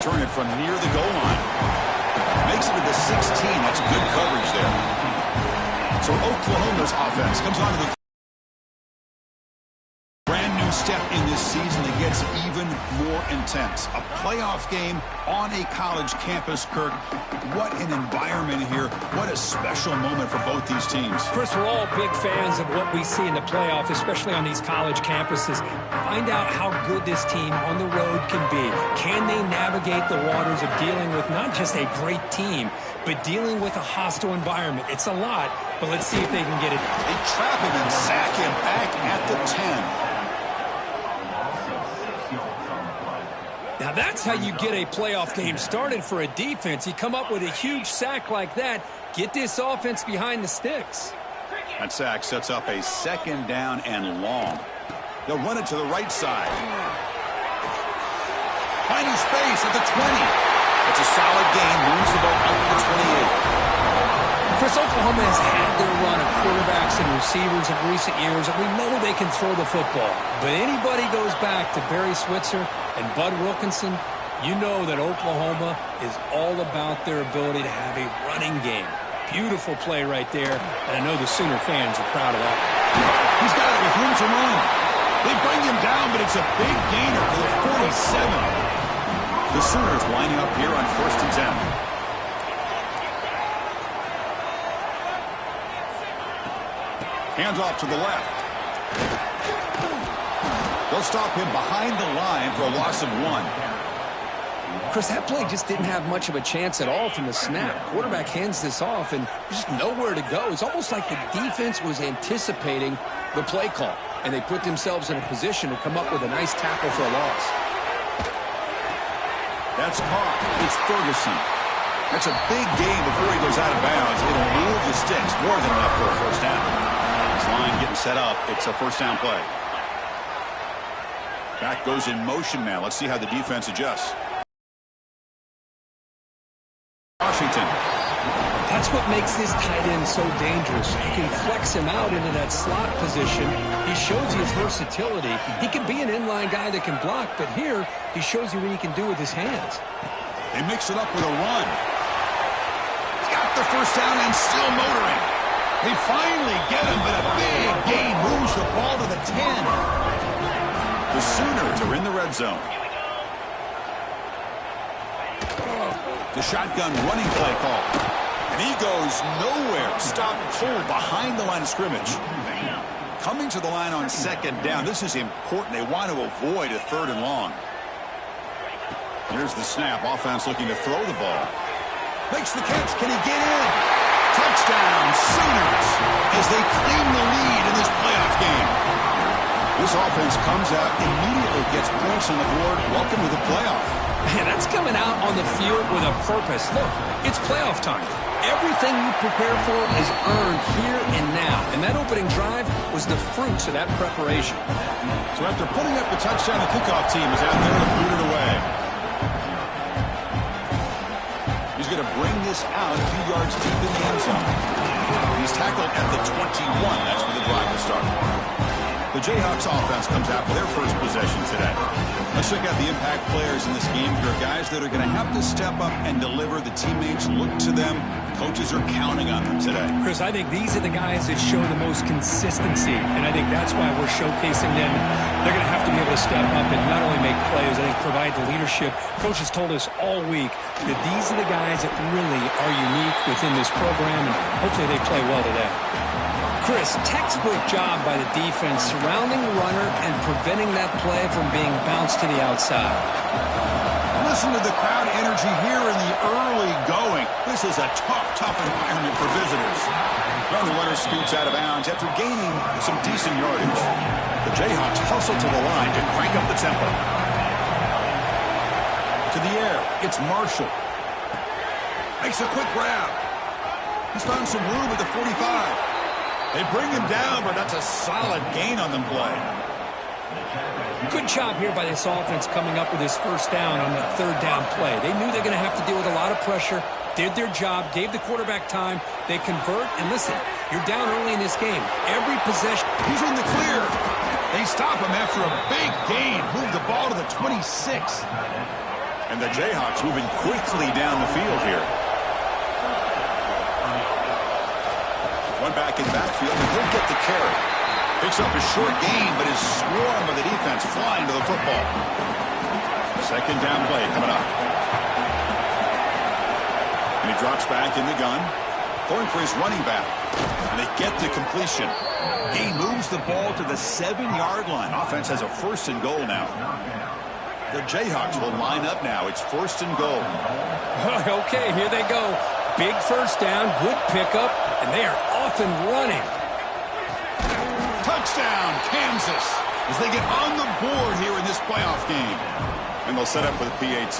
Turn it from near the goal line. Makes it to the 16. That's good coverage there. So Oklahoma's offense comes onto the brand new step in this season that gets even more intense. A playoff game on a college campus, Kirk. What an environment here. What a special moment for both these teams. Chris, we're all big fans of what we see in the playoff, especially on these college campuses. Find out how good this team on the road can be. Can they navigate the waters of dealing with not just a great team, but dealing with a hostile environment? It's a lot, but let's see if they can get it. They trap him and sack him back at the 10. Now that's how you get a playoff game started for a defense. You come up with a huge sack like that, get this offense behind the sticks. That sack sets up a second down and long. They'll run it to the right side. Finding space at the 20. It's a solid gain, moves the ball up to the 28. Chris, Oklahoma has had their run of quarterbacks and receivers in recent years, and we know they can throw the football. But anybody goes back to Barry Switzer and Bud Wilkinson, you know that Oklahoma is all about their ability to have a running game. Beautiful play right there, and I know the Sooner fans are proud of that. He's got it with room to run. They bring him down, but it's a big gainer to the 47. The Sooners lining up here on 1st and 10. Hands off to the left. They'll stop him behind the line for a loss of 1. Chris, that play just didn't have much of a chance at all from the snap. Quarterback hands this off, and there's just nowhere to go. It's almost like the defense was anticipating the play call, and they put themselves in a position to come up with a nice tackle for a loss. That's caught. It's Ferguson. That's a big gain before he goes out of bounds. It'll move the sticks more than enough for a first down. This line getting set up. It's a first down play. Back goes in motion now. Let's see how the defense adjusts. Washington. That's what makes this tight end so dangerous. You can flex him out into that slot position. He shows you his versatility. He can be an inline guy that can block, but here he shows you what he can do with his hands. They mix it up with a run. He's got the first down and still motoring. They finally get him, but a big gain moves the ball to the 10. The Sooners are in the red zone. The shotgun running play call. And he goes nowhere. Stop cold behind the line of scrimmage. Coming to the line on second down. This is important. They want to avoid a 3rd and long. Here's the snap. Offense looking to throw the ball. Makes the catch. Can he get in? Touchdown, Sooners, as they claim the lead in this playoff game. This offense comes out, immediately gets points on the board. Welcome to the playoff. Man, that's coming out on the field with a purpose. Look, it's playoff time. Everything you prepare for is earned here and now. And that opening drive was the fruits of that preparation. So after putting up the touchdown, the kickoff team is out there to boot it away. He's going to bring this out a few yards deep in the end zone. He's tackled at the 21. That's where the drive will start. The Jayhawks offense comes out for their first possession today. Let's check out the impact players in this game. There are guys that are going to have to step up and deliver. The teammates look to them. Coaches are counting on them today. Chris, I think these are the guys that show the most consistency, and I think that's why we're showcasing them. They're going to have to be able to step up and not only make plays, I think provide the leadership. Coaches told us all week that these are the guys that really are unique within this program, and hopefully they play well today. Chris, textbook job by the defense surrounding the runner and preventing that play from being bounced to the outside. Listen to the crowd energy here in the early going. This is a tough environment for visitors. Well, the runner scoots out of bounds after gaining some decent yardage. The Jayhawks hustle to the line to crank up the tempo. To the air, it's Marshall. Makes a quick grab. He's found some room at the 45. They bring him down, but that's a solid gain on the play. Good job here by this offense coming up with his first down on that 3rd down play. They knew they're going to have to deal with a lot of pressure, did their job, gave the quarterback time. They convert, and listen, you're down early in this game. Every possession. He's in the clear. They stop him after a big gain. Move the ball to the 26. And the Jayhawks moving quickly down the field here. One back in backfield, and he'll get the carry. Picks up a short gain, but is swarmed by the defense flying to the football. Second down play coming up. And he drops back in the gun, throwing for his running back. And they get the completion. He moves the ball to the 7-yard line. Offense has a 1st and goal now. The Jayhawks will line up now. It's 1st and goal. Okay, here they go. Big first down, good pickup, and they are off and running. Touchdown, Kansas, as they get on the board here in this playoff game. And they'll set up with a PAT.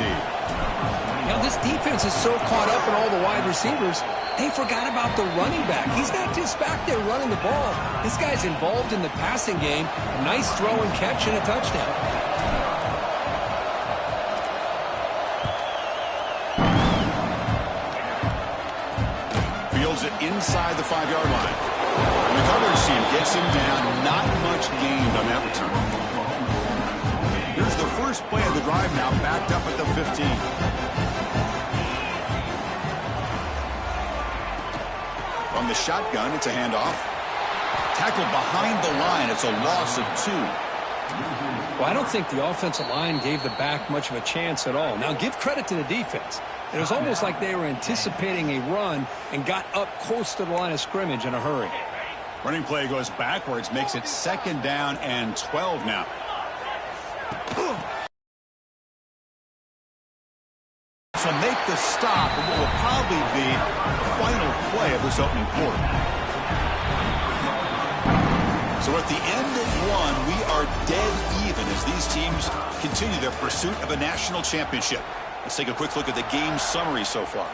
Now, this defense is so caught up in all the wide receivers, they forgot about the running back. He's not just back there running the ball. This guy's involved in the passing game. A nice throw and catch and a touchdown. Fields it inside the 5-yard line. And the coverage team gets him down. Not much gained on that return. Here's the first play of the drive now, backed up at the 15. From the shotgun, it's a handoff. Tackled behind the line. It's a loss of 2. Well, I don't think the offensive line gave the back much of a chance at all. Now, give credit to the defense. It was almost like they were anticipating a run and got up close to the line of scrimmage in a hurry. Running play goes backwards, makes it 2nd down and 12 now. So make the stop in what will probably be the final play of this opening quarter. So at the end of 1, we are dead even as these teams continue their pursuit of a national championship. Let's take a quick look at the game summary so far.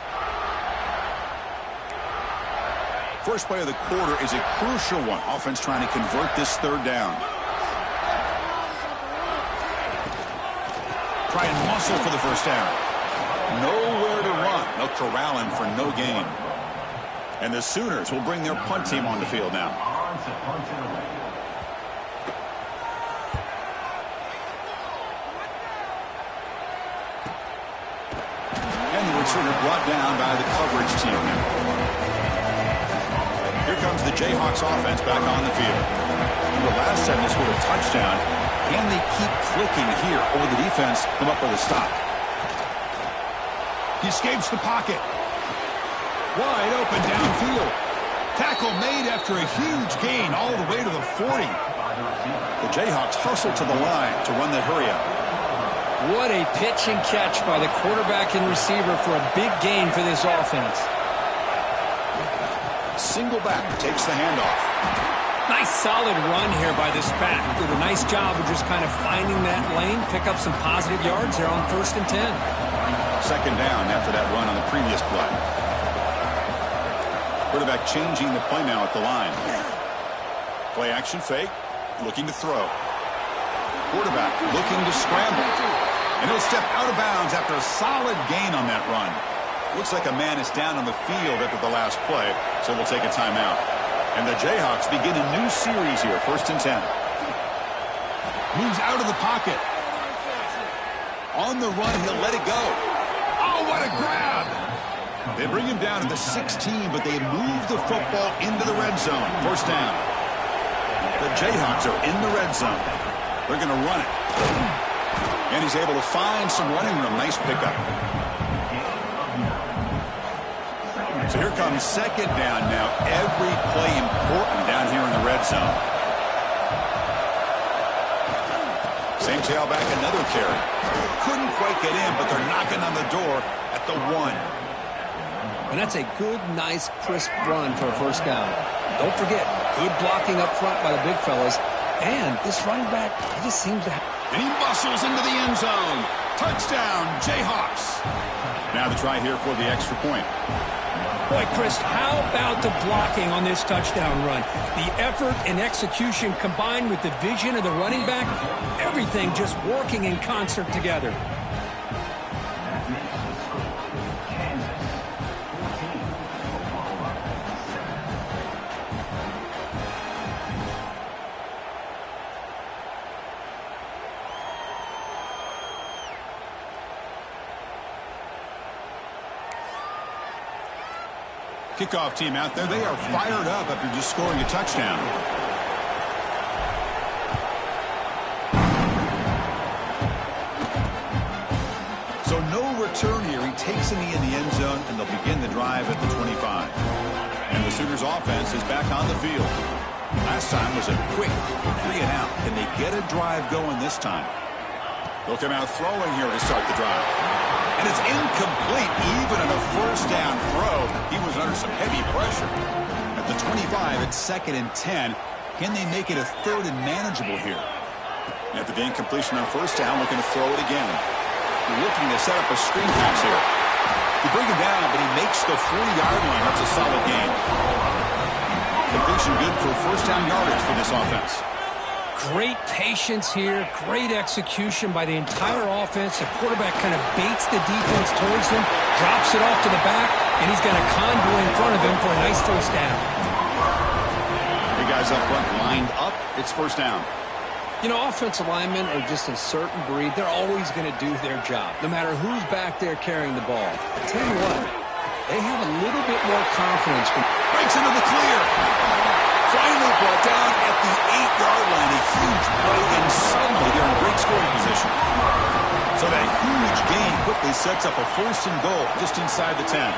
First play of the quarter is a crucial one. Offense trying to convert this 3rd down. Try and muscle for the first down. Nowhere to run. They'll corral him for no gain. And the Sooners will bring their punt team on the field now. And the returner brought down by the coverage team now. Here comes the Jayhawks offense back on the field. The last time they scored a touchdown. Can they keep clicking here, or the defense come up with a stop? He escapes the pocket. Wide open downfield. Tackle made after a huge gain all the way to the 40. The Jayhawks hustle to the line to run the hurry up. What a pitch and catch by the quarterback and receiver for a big gain for this offense. Single back takes the handoff. Nice solid run here by this back. Did a nice job of just kind of finding that lane, pick up some positive yards there on 1st and 10. 2nd down after that run on the previous play. Quarterback changing the play now at the line. Play action fake, looking to throw. Quarterback looking to scramble. And he'll step out of bounds after a solid gain on that run. Looks like a man is down on the field after the last play, so we'll take a timeout. And the Jayhawks begin a new series here, 1st and 10. Moves out of the pocket. On the run, he'll let it go. Oh, what a grab! They bring him down at the 16, but they move the football into the red zone. 1st down. The Jayhawks are in the red zone. They're going to run it. And he's able to find some running room. Nice pickup. So here comes 2nd down now. Every play important down here in the red zone. Same tailback, another carry. Couldn't quite get in, but they're knocking on the door at the 1. And that's a good, nice, crisp run for a 1st down. Don't forget, good blocking up front by the big fellas. And this running back, he just seems to have... And he muscles into the end zone. Touchdown, Jayhawks. Now the try here for the extra point. Boy, Chris, how about the blocking on this touchdown run? The effort and execution combined with the vision of the running back, everything just working in concert together. Kickoff team out there. They are fired up after just scoring a touchdown. So no return here. He takes a knee in the end zone, and they'll begin the drive at the 25. And the Sooners offense is back on the field. Last time was a quick 3 and out. Can they get a drive going this time? They'll come out throwing here to start the drive. And it's incomplete even on a first down throw. He was under some heavy pressure. At the 25, it's 2nd and 10. Can they make it a 3rd and manageable here? After the incompletion on first down, looking to throw it again. Looking to set up a screen pass here. You bring him down, but he makes the 40-yard line. That's a solid gain. Completion good for first down yardage for this offense. Great patience here. Great execution by the entire offense. The quarterback kind of baits the defense towards him, drops it off to the back, and he's got a convoy in front of him for a nice first down. The guys up front lined up. It's first down. You know, offensive linemen are just a certain breed. They're always going to do their job, no matter who's back there carrying the ball. I tell you what, they have a little bit more confidence. Breaks into the clear. Finally brought down at the 8-yard line. A huge play, and suddenly they're in great scoring position. So that huge gain quickly sets up a 1st and goal just inside the 10.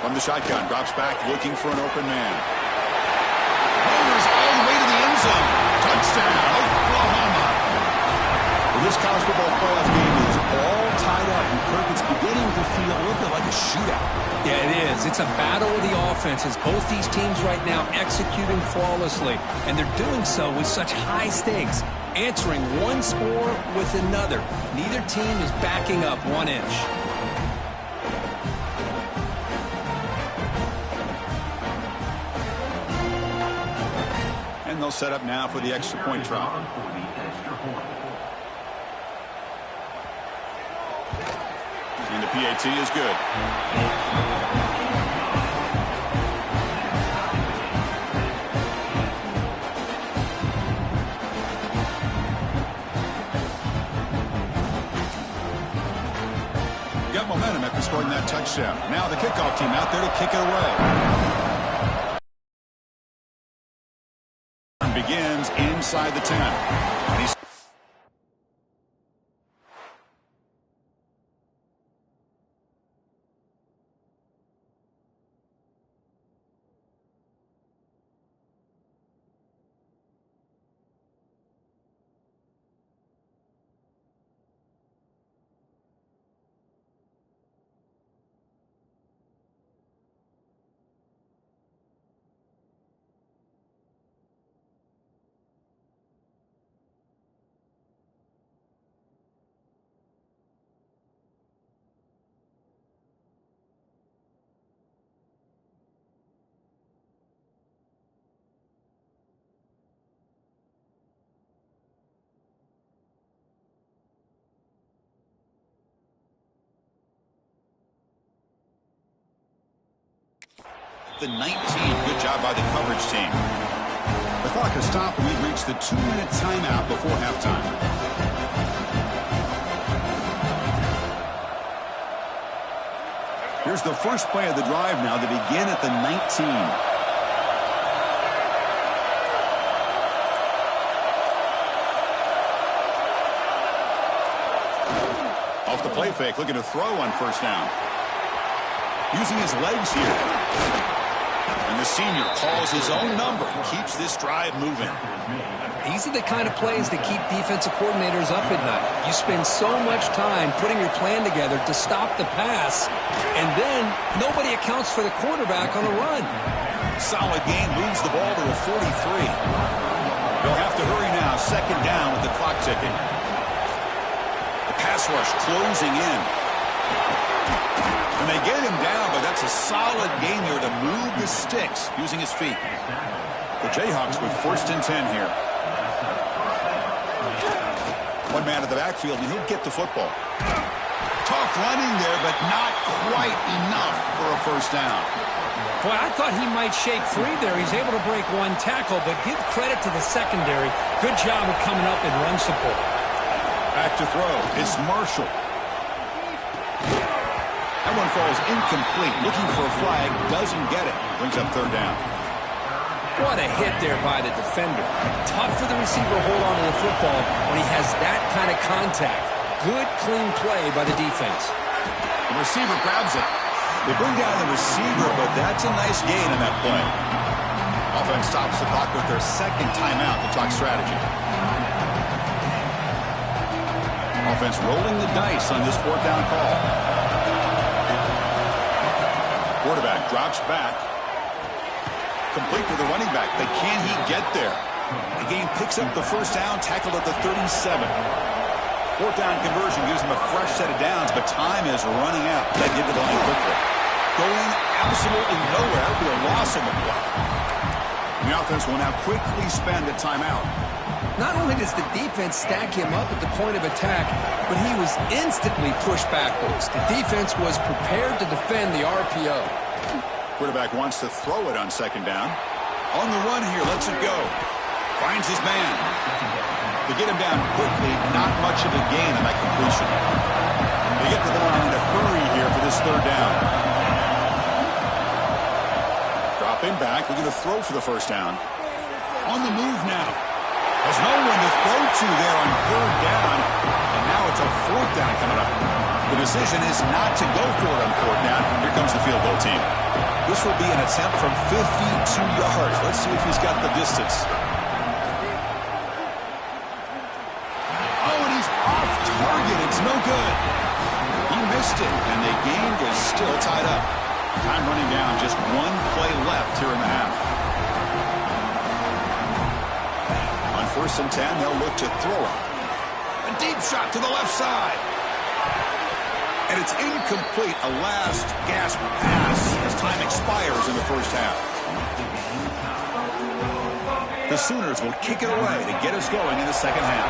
From the shotgun, drops back looking for an open man. Motors all the way to the end zone. Touchdown, Oklahoma. Well, this college football playoff game is all tied up, and Kirk, it's beginning to feel a little bit like a shootout. Yeah, it is. It's a battle of the offenses. Both these teams right now executing flawlessly, and they're doing so with such high stakes, answering one score with another. Neither team is backing up 1 inch. And they'll set up now for the extra point try. And the PAT is good. Got momentum after scoring that touchdown. Now the kickoff team out there to kick it away. Begins inside the 10. And he's the 19. Good job by the coverage team. The clock has stopped, and we've reached the 2-minute timeout before halftime. Here's the first play of the drive now to begin at the 19. Off the play fake, looking to throw on first down. Using his legs here. And the senior calls his own number and keeps this drive moving. These are the kind of plays that keep defensive coordinators up at night. You spend so much time putting your plan together to stop the pass, and then nobody accounts for the quarterback on the run. Solid gain, moves the ball to a 43. They'll have to hurry now, 2nd down with the clock ticking. The pass rush closing in. And they get him down, but that's a solid gain there to move the sticks using his feet. The Jayhawks with 1st and 10 here. One man at the backfield, and he'll get the football. Tough running there, but not quite enough for a first down. Boy, I thought he might shake free there. He's able to break one tackle, but give credit to the secondary. Good job of coming up and run support. Back to throw. It's Marshall. That one falls incomplete. Looking for a flag, doesn't get it. Brings up third down. What a hit there by the defender. Tough for the receiver to hold on to the football when he has that kind of contact. Good, clean play by the defense. The receiver grabs it. They bring down the receiver, but that's a nice gain on that play. Offense stops the clock with their second timeout to talk strategy. Offense rolling the dice on this fourth down call. Quarterback drops back. Complete to the running back, but can he get there? The game picks up the first down, tackled at the 37. Fourth down conversion gives them a fresh set of downs, but time is running out. They get to the line quickly. Going absolutely nowhere, be a loss on the play. The offense will now quickly spend a timeout. Not only does the defense stack him up at the point of attack, but he was instantly pushed backwards. The defense was prepared to defend the RPO. Quarterback wants to throw it on second down. On the run here, lets it go. Finds his man. To get him down quickly, not much of a gain on that completion. They get to the line in a hurry here for this third down. Dropping back, looking to throw for the first down. On the move now. There's no one to throw to there on third down. And now it's a fourth down coming up. The decision is not to go for it on fourth down. Here comes the field goal team. This will be an attempt from 52 yards. Let's see if he's got the distance. Oh, and he's off target. It's no good. He missed it, and the game is still tied up. Time running down. Just one play left here in the half. On 1st and 10, they'll look to throw it. A deep shot to the left side. And it's incomplete, a last gasp pass as time expires in the first half. The Sooners will kick it away to get us going in the second half.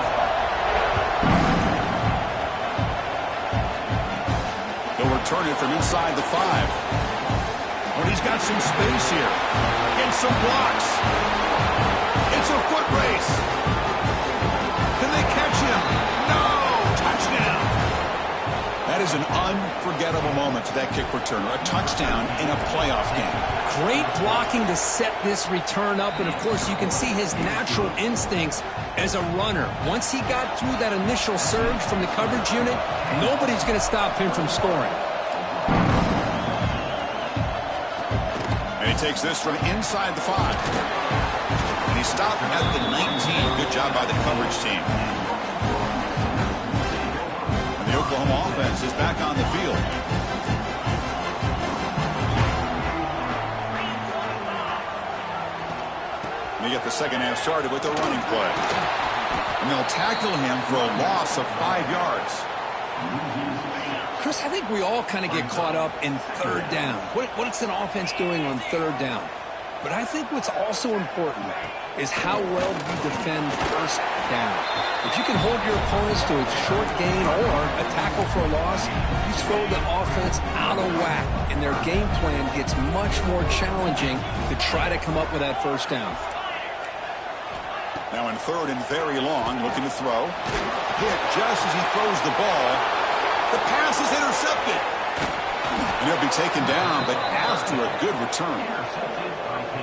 They'll return it from inside the 5. But he's got some space here. Against some blocks. It's a foot race. Can they catch him? No! Touchdown! That is an unforgettable moment to that kick returner. A touchdown in a playoff game. Great blocking to set this return up. And, of course, you can see his natural instincts as a runner. Once he got through that initial surge from the coverage unit, nobody's going to stop him from scoring. And he takes this from inside the 5. And he stopped at the 19. Good job by the coverage team. The Oklahoma offense is back on the field. They get the second half started with a running play. And they'll tackle him for a loss of 5 yards. Chris, I think we all kind of get caught up in third down. What's an offense doing on third down? But I think what's also important is how well you defend first down. If you can hold your opponents to a short gain or a tackle for a loss, you throw the offense out of whack, and their game plan gets much more challenging to try to come up with that first down. Now in third and very long, looking to throw. Hit just as he throws the ball. The pass is intercepted. And he'll be taken down, but after a good return.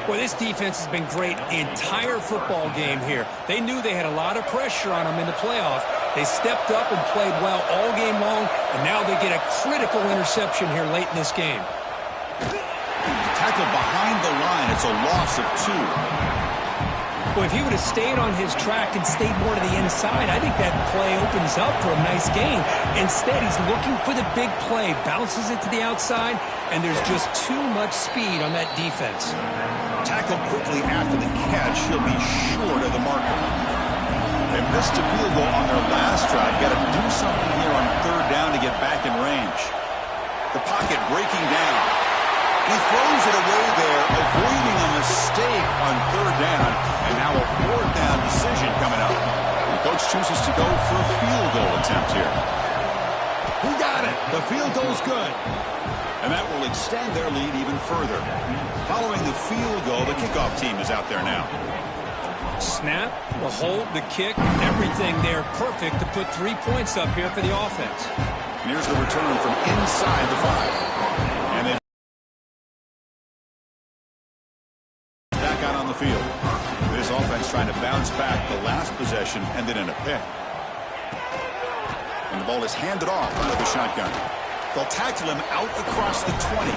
Well, this defense has been great the entire football game here. They knew they had a lot of pressure on them in the playoff. They stepped up and played well all game long, and now they get a critical interception here late in this game. Tackled behind the line. It's a loss of 2. Well, if he would have stayed on his track and stayed more to the inside, I think that play opens up for a nice gain. Instead, he's looking for the big play, bounces it to the outside, and there's just too much speed on that defense. Tackled quickly after the catch, he'll be short of the marker. They missed a field goal on their last drive. Got to do something here on third down to get back in range. The pocket breaking down. He throws it away there, avoiding a mistake on third down. And now a fourth down decision coming up. The coach chooses to go for a field goal attempt here. He got it. The field goal's good. And that will extend their lead even further. Following the field goal, the kickoff team is out there now. Snap, the hold, the kick, everything there perfect to put 3 points up here for the offense. And here's the return from inside the 5. And they back out on the field. This offense trying to bounce back the last possession, ended in a pick. And the ball is handed off out of the shotgun. They'll tackle him out across the 20.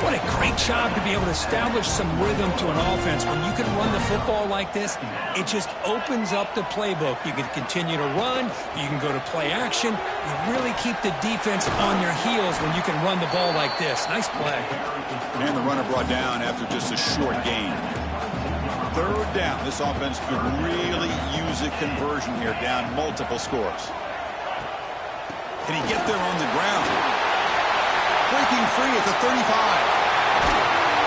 What a great job to be able to establish some rhythm to an offense. When you can run the football like this, it just opens up the playbook. You can continue to run. You can go to play action. You really keep the defense on their heels when you can run the ball like this. Nice play. And the runner brought down after just a short gain. Third down. This offense could really use a conversion here, down multiple scores. Can he get there on the ground? Breaking free at the 35.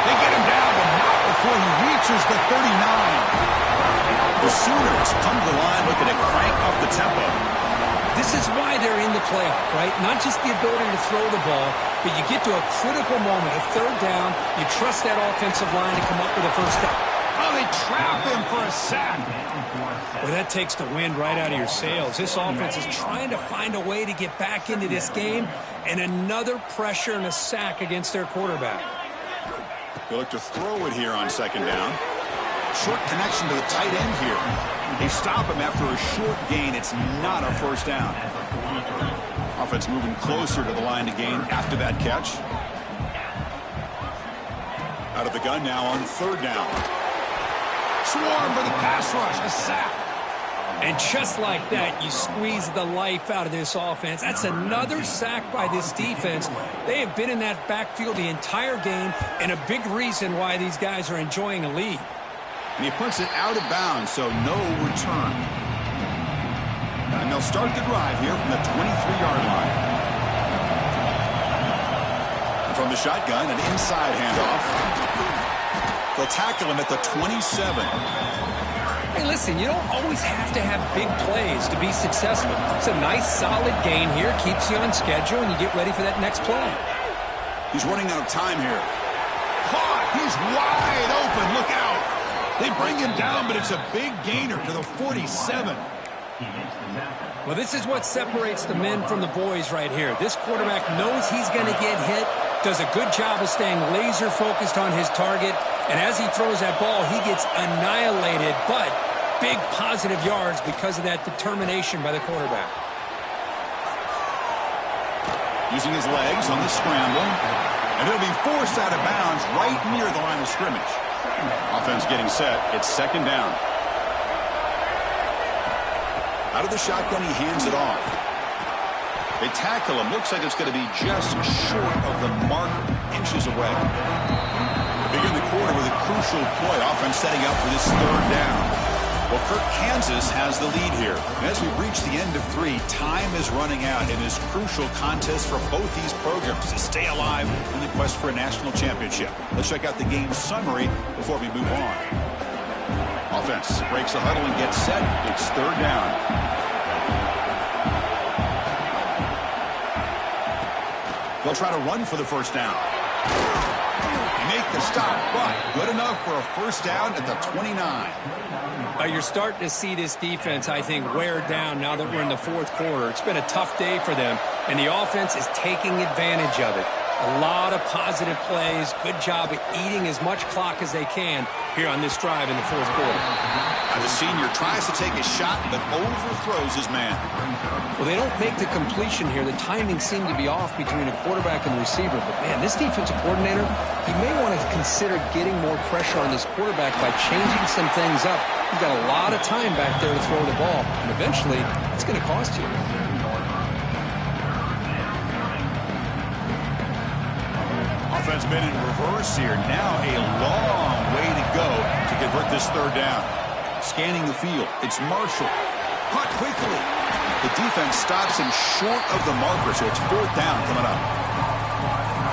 They get him down, but not before he reaches the 39. The Sooners come to the line looking to crank up the tempo. This is why they're in the playoff, right? Not just the ability to throw the ball, but you get to a critical moment, a third down, you trust that offensive line to come up with a first down. Oh, they trap him for a sack. Well, that takes the wind right out of your sails. This offense is trying to find a way to get back into this game, and another pressure and a sack against their quarterback. They look to throw it here on second down. Short connection to the tight end here. They stop him after a short gain. It's not a first down. Offense moving closer to the line to gain after that catch. Out of the gun now on third down. Swarm for the pass rush. A sack. And just like that, you squeeze the life out of this offense. That's another sack by this defense. They have been in that backfield the entire game, and a big reason why these guys are enjoying a lead. And he puts it out of bounds, so no return. And they'll start the drive here from the 23-yard line. And from the shotgun, an inside handoff. They'll tackle him at the 27. Hey, listen, you don't always have to have big plays to be successful. It's a nice, solid gain here. Keeps you on schedule, and you get ready for that next play. He's running out of time here. Caught! He's wide open. Look out! They bring him down, but it's a big gainer to the 47. Well, this is what separates the men from the boys right here. This quarterback knows he's going to get hit, does a good job of staying laser-focused on his target, and as he throws that ball, he gets annihilated, but big positive yards because of that determination by the quarterback. Using his legs on the scramble, and he'll be forced out of bounds right near the line of scrimmage. Offense getting set. It's second down. Out of the shotgun, he hands it off. They tackle him. Looks like it's going to be just short of the marker, inches away. Begin the quarter with a crucial play. Offense setting up for this third down. Well, Kansas has the lead here. And as we reach the end of 3, time is running out in this crucial contest for both these programs to stay alive in the quest for a national championship. Let's check out the game summary before we move on. Offense breaks the huddle and gets set. It's third down. They'll try to run for the first down. Make the stop, but good enough for a first down at the 29. You're starting to see this defense, I think, wear down now that we're in the fourth quarter. It's been a tough day for them, and the offense is taking advantage of it. A lot of positive plays. Good job of eating as much clock as they can here on this drive in the fourth quarter. Now the senior tries to take a shot, but overthrows his man. Well, they don't make the completion here. The timing seemed to be off between a quarterback and the receiver. But, man, this defensive coordinator, he may want to consider getting more pressure on this quarterback by changing some things up. You've got a lot of time back there to throw the ball, and eventually it's going to cost you. Offense been in reverse here. Now a long way to go to convert this third down. Scanning the field, it's Marshall. Caught quickly. The defense stops him short of the marker, so it's fourth down coming up.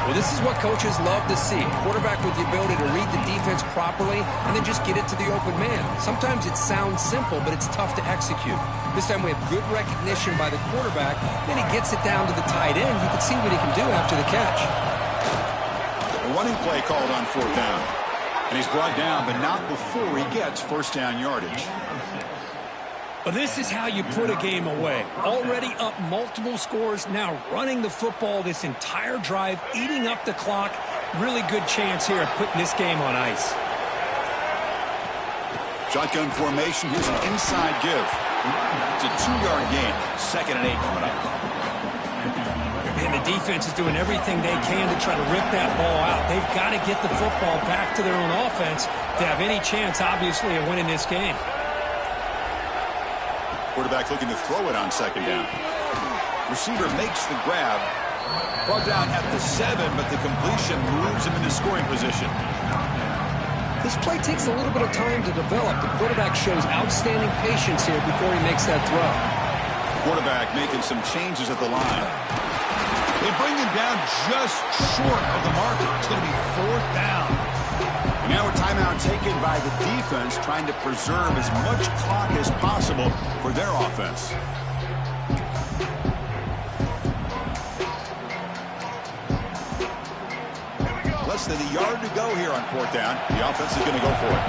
Well, this is what coaches love to see. Quarterback with the ability to read the defense properly and then just get it to the open man. Sometimes it sounds simple, but it's tough to execute. This time we have good recognition by the quarterback. Then he gets it down to the tight end. You can see what he can do after the catch. A running play called on fourth down. And he's brought down, but not before he gets first down yardage. Well, this is how you put a game away. Already up multiple scores, now running the football this entire drive, eating up the clock. Really good chance here of putting this game on ice. Shotgun formation. Here's an inside give. It's a 2-yard gain. 2nd and 8 coming up. And the defense is doing everything they can to try to rip that ball out. They've got to get the football back to their own offense to have any chance, obviously, of winning this game. Quarterback looking to throw it on 2nd down. Receiver makes the grab. Brought down at the 7, but the completion moves him into scoring position. This play takes a little bit of time to develop. The quarterback shows outstanding patience here before he makes that throw. Quarterback making some changes at the line. They bring him down just short of the marker. It's going to be 4th down. And now a timeout taken by the defense, trying to preserve as much clock as possible for their offense. Less than a yard to go here on 4th down. The offense is going to go for it.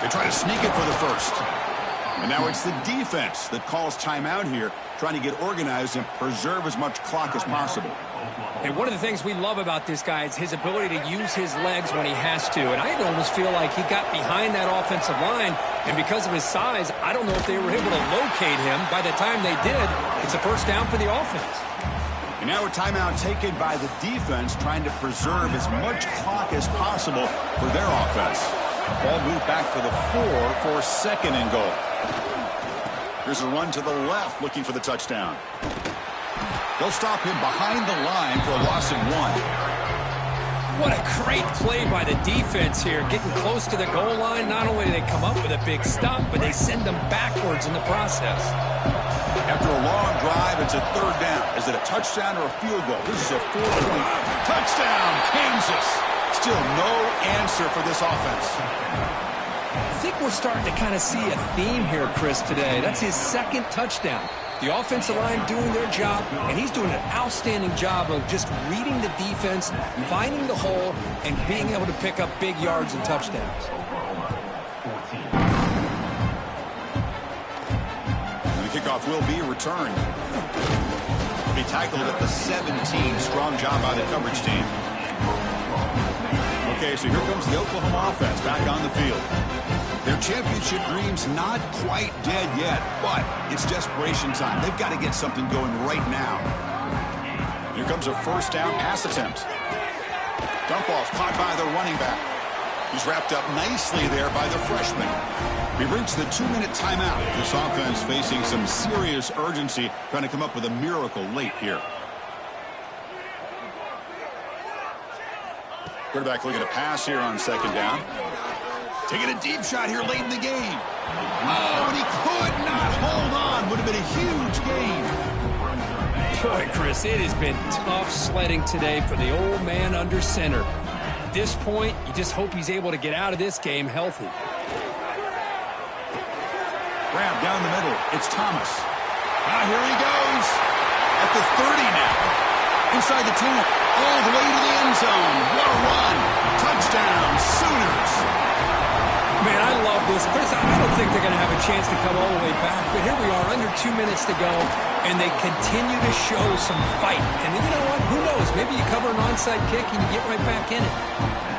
They try to sneak it for the first. And now it's the defense that calls timeout here, trying to get organized and preserve as much clock as possible. And one of the things we love about this guy is his ability to use his legs when he has to. And I almost feel like he got behind that offensive line, and because of his size, I don't know if they were able to locate him. By the time they did, it's a 1st down for the offense. And now a timeout taken by the defense, trying to preserve as much clock as possible for their offense. Ball moved back to the 4 for 2nd and goal. Here's a run to the left, looking for the touchdown. They'll stop him behind the line for a loss of 1. What a great play by the defense here, getting close to the goal line. Not only do they come up with a big stop, but they send them backwards in the process. After a long drive, it's a 3rd down. Is it a touchdown or a field goal? This is a 4th. Touchdown, Kansas. Still no answer for this offense. I think we're starting to kind of see a theme here, Chris, today. That's his 2nd touchdown. The offensive line doing their job, and he's doing an outstanding job of just reading the defense, finding the hole, and being able to pick up big yards and touchdowns. And the kickoff will be returned. He tackled at the 17. Strong job by the coverage team. Okay, so here comes the Oklahoma offense back on the field. Their championship dream's not quite dead yet, but it's desperation time. They've got to get something going right now. Here comes a 1st down pass attempt. Dump off caught by the running back. He's wrapped up nicely there by the freshman. We've reached the 2-minute timeout. This offense facing some serious urgency, trying to come up with a miracle late here. Quarterback looking to pass here on 2nd down. Taking a deep shot here late in the game. Oh, and he could not hold on. Would have been a huge gain. Boy, Chris, it has been tough sledding today for the old man under center. At this point, you just hope he's able to get out of this game healthy. Grab down the middle. It's Thomas. Here he goes. At the 30 now. Inside the 10. All the way to the end zone. What a run. Touchdown, Sooners. Man, I love this. Chris, I don't think they're going to have a chance to come all the way back, but here we are, under 2 minutes to go, and they continue to show some fight. And you know what? Who knows? Maybe you cover an onside kick and you get right back in it.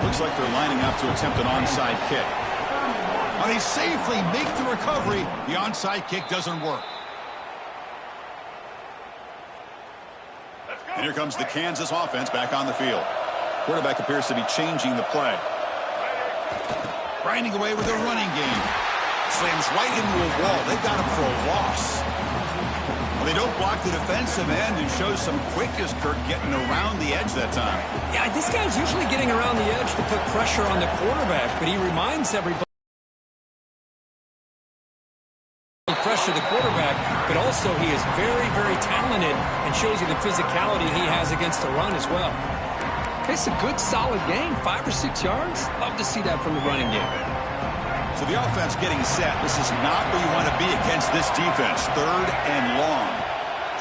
Looks like they're lining up to attempt an onside kick. When they safely make the recovery, the onside kick doesn't work. And here comes the Kansas offense back on the field. Quarterback appears to be changing the play. Grinding away with their running game. Slams right into a wall. They've got him for a loss. Well, they don't block the defensive end and shows some quickness, Kirk, getting around the edge that time. Yeah, this guy's usually getting around the edge to put pressure on the quarterback, but he reminds everybody pressure the quarterback, but also he is very, very talented and shows you the physicality he has against the run as well. It's a good, solid game, 5 or 6 yards. Love to see that from the running game. So the offense getting set. This is not where you want to be against this defense. 3rd and long.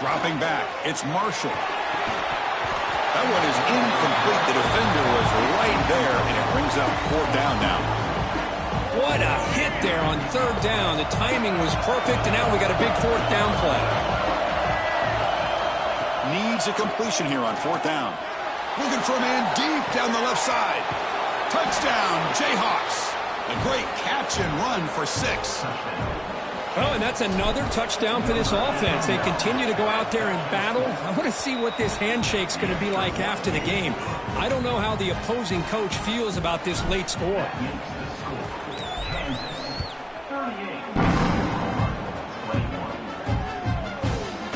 Dropping back. It's Marshall. That one is incomplete. The defender was right there, and it brings up 4th down now. What a hit there on third down. The timing was perfect, and now we got a big fourth down play. Needs a completion here on fourth down. Looking for a man deep down the left side. Touchdown, Jayhawks. A great catch and run for 6. Oh, and that's another touchdown for this offense. They continue to go out there and battle. I want to see what this handshake's going to be like after the game. I don't know how the opposing coach feels about this late score.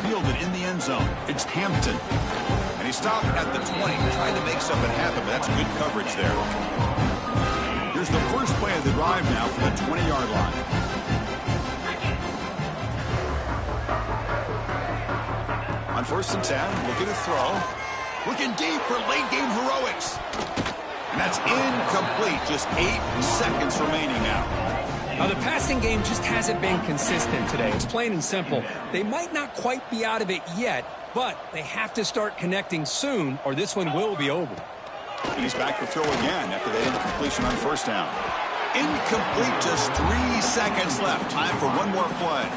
Fielded in the end zone. It's Hampton. And he stopped at the 20, trying to make something happen, but that's good coverage there. Here's the first play of the drive now from the 20-yard line. On 1st and 10, looking to throw. Looking deep for late-game heroics. And that's incomplete. Just 8 seconds remaining now. Now, the passing game just hasn't been consistent today. It's plain and simple. They might not quite be out of it yet, but they have to start connecting soon, or this one will be over. And he's back to throw again after that incompletion on 1st down. Incomplete, just 3 seconds left. Time for one more play.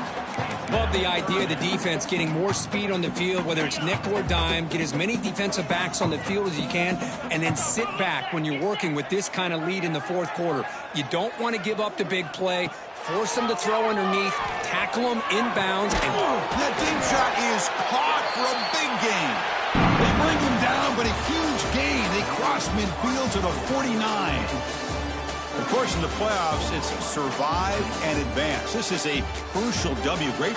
Love the idea of the defense getting more speed on the field, whether it's nickel or dime. Get as many defensive backs on the field as you can, and then sit back when you're working with this kind of lead in the fourth quarter. You don't want to give up the big play. Force them to throw underneath, tackle them inbounds, and that deep shot is caught for a big gain. They bring him down, but a huge gain. They cross midfield to the 49. Of course, in the playoffs, it's survive and advance. This is a crucial W. Great